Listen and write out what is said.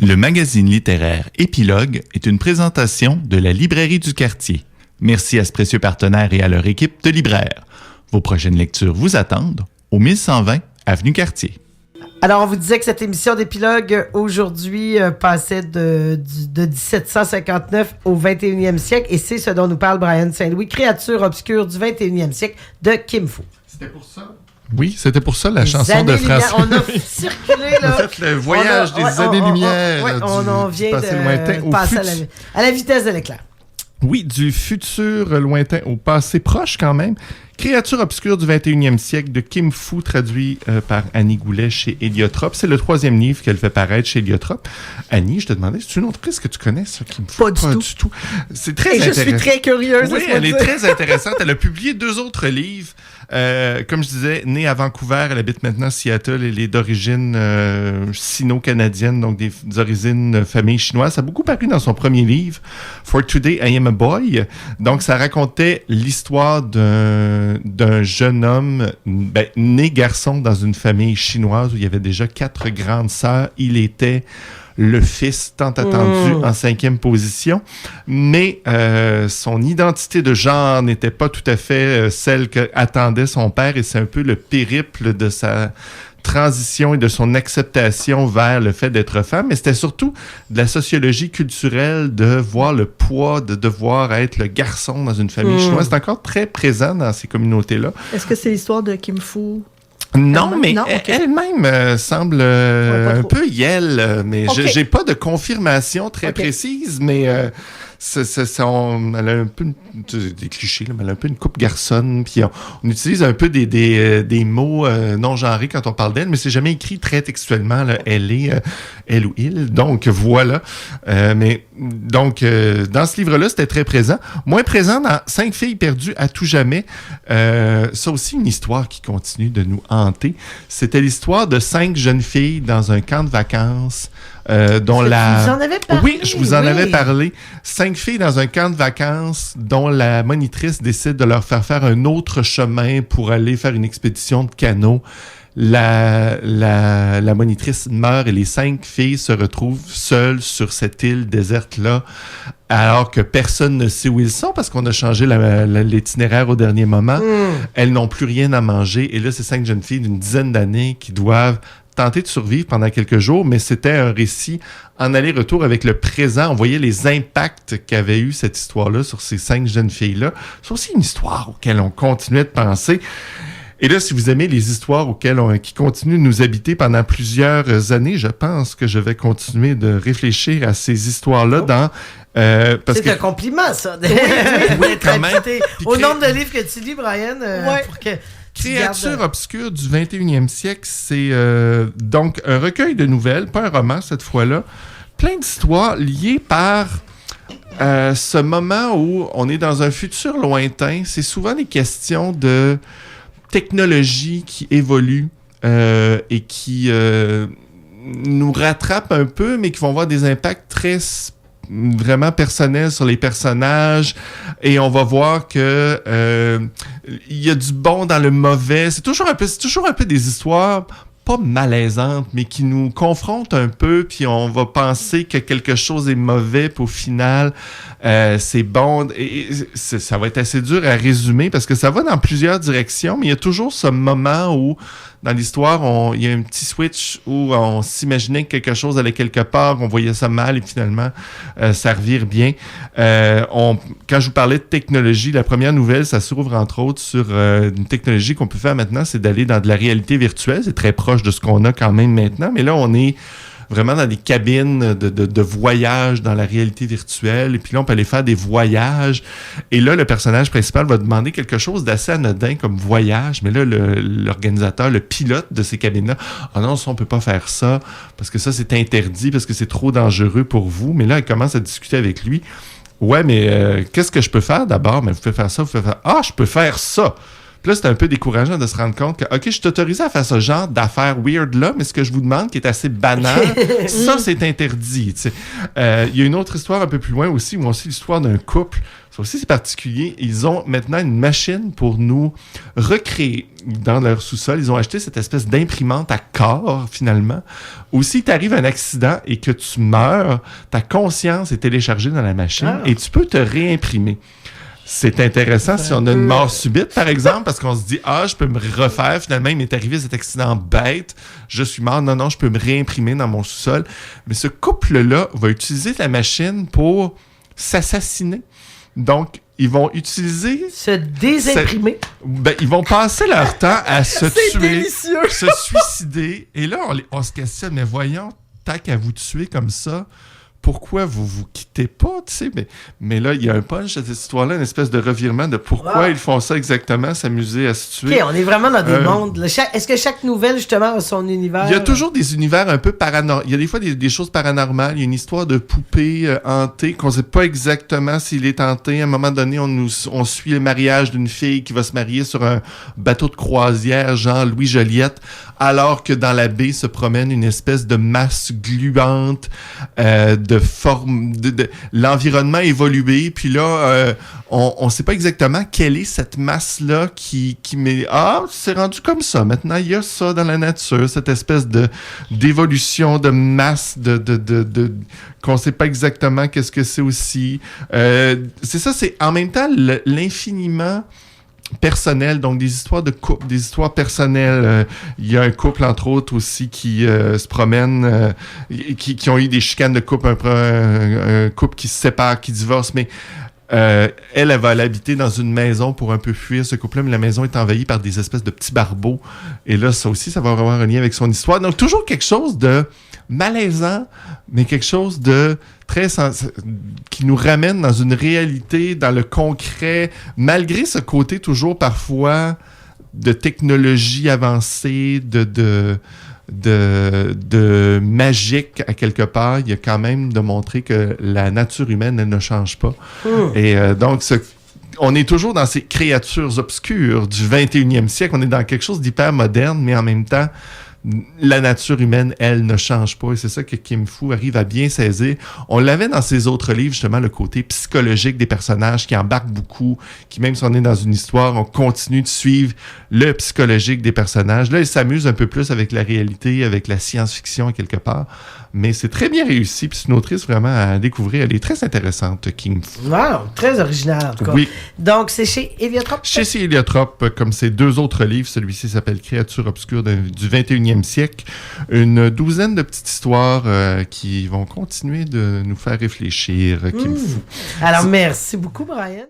Le magazine littéraire Épilogue est une présentation de la Librairie du Quartier. Merci à ce précieux partenaire et à leur équipe de libraires. Vos prochaines lectures vous attendent au 1120 Avenue Cartier. Alors, on vous disait que cette émission d'Épilogue, aujourd'hui, passait de 1759 au 21e siècle, et c'est ce dont nous parle Brian Saint-Louis, créature obscure du 21e siècle de Kim Foo. C'était pour ça? Oui, c'était pour ça la chanson de François. On a circulé, là. On a fait le voyage des années-lumière. On vient de passer à la vitesse de l'éclair. Oui, du futur lointain au passé proche quand même. Créature obscure du 21e siècle de Kim Foo, traduit par Annie Goulet chez Héliotrope. C'est le 3e livre qu'elle fait paraître chez Héliotrope. Annie, je te demandais, c'est une autrice que tu connais, ça, Kim Foo? Pas du tout. C'est très intéressant. Je suis très curieuse. Oui, elle est très intéressante. Elle a publié 2 autres livres. Comme je disais, née à Vancouver, elle habite maintenant à Seattle. Elle est d'origine sino-canadienne, donc des origines famille chinoise. Ça a beaucoup paru dans son premier livre, For Today I Am a Boy. Donc, ça racontait l'histoire d'un jeune homme né garçon dans une famille chinoise où il y avait déjà 4 grandes sœurs. Il était le fils tant attendu en 5e position, mais son identité de genre n'était pas tout à fait celle qu'attendait son père, et c'est un peu le périple de sa transition et de son acceptation vers le fait d'être femme, mais c'était surtout de la sociologie culturelle de voir le poids de devoir être le garçon dans une famille chinoise. C'est encore très présent dans ces communautés-là. Est-ce que c'est l'histoire de Kim Foo? Non, mais elle-même semble un peu yelle, mais j'ai pas de confirmation très précise, mais elle a un peu des clichés, là, mais elle a un peu une coupe garçonne, puis on utilise un peu des mots non genrés quand on parle d'elle, mais c'est jamais écrit très textuellement, là, elle ou il, donc voilà. Dans ce livre-là, c'était très présent. Moins présent dans 5 filles perdues à tout jamais. Ça aussi, une histoire qui continue de nous hanter. C'était l'histoire de 5 jeunes filles dans un camp de vacances. Dont Vous en avez parlé? Oui, je vous en avais parlé. 5 filles dans un camp de vacances dont la monitrice décide de leur faire un autre chemin pour aller faire une expédition de canot. La monitrice meurt et les 5 filles se retrouvent seules sur cette île déserte-là, alors que personne ne sait où ils sont parce qu'on a changé l'itinéraire au dernier moment. Elles n'ont plus rien à manger. Et là, ces 5 jeunes filles d'une dizaine d'années qui doivent tenter de survivre pendant quelques jours, mais c'était un récit en aller-retour avec le présent. On voyait les impacts qu'avait eu cette histoire-là sur ces 5 jeunes filles-là. C'est aussi une histoire auquel on continuait de penser. Et là, si vous aimez les histoires qui continuent de nous habiter pendant plusieurs années, je pense que je vais continuer de réfléchir à ces histoires-là c'est un compliment, ça. Oui, quand même. Au nombre de livres que tu lis, Brian, pour que... Créature obscure du 21e siècle, c'est donc un recueil de nouvelles, pas un roman cette fois-là, plein d'histoires liées par ce moment où on est dans un futur lointain. C'est souvent des questions de technologie qui évolue et qui nous rattrapent un peu, mais qui vont avoir des impacts vraiment personnel sur les personnages, et on va voir que il y a du bon dans le mauvais. C'est toujours un peu des histoires pas malaisantes, mais qui nous confrontent un peu, puis on va penser que quelque chose est mauvais, puis au final, c'est bon. Et ça va être assez dur à résumer, parce que ça va dans plusieurs directions, mais il y a toujours ce moment où, dans l'histoire, il y a un petit switch où on s'imaginait que quelque chose allait quelque part, on voyait ça mal, et finalement, ça revire bien. Quand je vous parlais de technologie, la première nouvelle, ça s'ouvre entre autres sur une technologie qu'on peut faire maintenant, c'est d'aller dans de la réalité virtuelle. C'est très proche de ce qu'on a quand même maintenant, mais là, on est vraiment dans des cabines de voyage dans la réalité virtuelle. Et puis là, on peut aller faire des voyages. Et là, le personnage principal va demander quelque chose d'assez anodin comme voyage. Mais là, l'organisateur, le pilote de ces cabines-là, « Ah non, ça, on peut pas faire ça, parce que ça, c'est interdit, parce que c'est trop dangereux pour vous. » Mais là, elle commence à discuter avec lui. « Ouais, mais qu'est-ce que je peux faire d'abord? » Mais vous pouvez faire ça. « Ah, je peux faire ça. » Puis là, c'est un peu décourageant de se rendre compte que, OK, je suis autorisé à faire ce genre d'affaires weird-là, mais ce que je vous demande, qui est assez banal, ça, c'est interdit. Tu sais. Il y a une autre histoire un peu plus loin aussi, où on sait l'histoire d'un couple. Ça aussi, c'est particulier. Ils ont maintenant une machine pour nous recréer dans leur sous-sol. Ils ont acheté cette espèce d'imprimante à corps, finalement, où si t'arrive un accident et que tu meurs, ta conscience est téléchargée dans la machine et tu peux te réimprimer. C'est intéressant si on a une mort subite, par exemple, parce qu'on se dit « Ah, je peux me refaire. Finalement, il m'est arrivé cet accident bête. Je suis mort. Non, je peux me réimprimer dans mon sous-sol. » Mais ce couple-là va utiliser la machine pour s'assassiner. Donc, ils vont utiliser... Se désimprimer. Ils vont passer leur temps à se tuer, délicieux. se suicider. Et là, on se questionne, mais voyons, tant qu'à vous tuer comme ça, pourquoi vous vous quittez pas, tu sais? Mais là, il y a un punch à cette histoire-là, une espèce de revirement de pourquoi ils font ça exactement, s'amuser à se tuer. OK, on est vraiment dans des mondes. Là. Est-ce que chaque nouvelle, justement, a son univers? Il y a toujours des univers un peu paranormaux. Il y a des fois des choses paranormales. Il y a une histoire de poupée hantée qu'on ne sait pas exactement s'il est hanté. À un moment donné, on suit le mariage d'une fille qui va se marier sur un bateau de croisière, genre Louis Joliette, alors que dans la baie se promène une espèce de masse gluante de forme, l'environnement évolué, puis là, on sait pas exactement quelle est cette masse-là qui met... Ah, c'est rendu comme ça. Maintenant, il y a ça dans la nature, cette espèce d'évolution de masse, qu'on sait pas exactement qu'est-ce que c'est aussi. C'est ça, c'est en même temps l'infiniment personnel, donc des histoires de couple, des histoires personnelles. Il y a un couple, entre autres, aussi qui se promène, qui ont eu des chicanes de couple, un couple qui se sépare, qui divorce, mais elle va l'habiter dans une maison pour un peu fuir ce couple-là, mais la maison est envahie par des espèces de petits barbeaux. Et là, ça aussi, ça va avoir un lien avec son histoire. Donc, toujours quelque chose de malaisant, mais quelque chose de qui nous ramène dans une réalité, dans le concret, malgré ce côté toujours parfois de technologie avancée, de magique à quelque part. Il y a quand même de montrer que la nature humaine, elle ne change pas. Et donc, on est toujours dans ces créatures obscures du 21e siècle. On est dans quelque chose d'hyper moderne, mais en même temps, la nature humaine, elle, ne change pas. Et c'est ça que Kim Fu arrive à bien saisir. On l'avait dans ses autres livres, justement, le côté psychologique des personnages qui embarquent beaucoup, qui, même si on est dans une histoire, on continue de suivre le psychologique des personnages. Là, il s'amuse un peu plus avec la réalité, avec la science-fiction, quelque part. Mais c'est très bien réussi. Puis c'est une autrice vraiment à découvrir. Elle est très intéressante, Kim Fu. Wow, très original, en tout cas. Oui. Donc, c'est chez Héliotrope? Chez Héliotrope, comme ses deux autres livres. Celui-ci s'appelle Créatures obscures du 21e siècle. Une douzaine de petites histoires qui vont continuer de nous faire réfléchir, Kim Fu. Alors, merci beaucoup, Brian.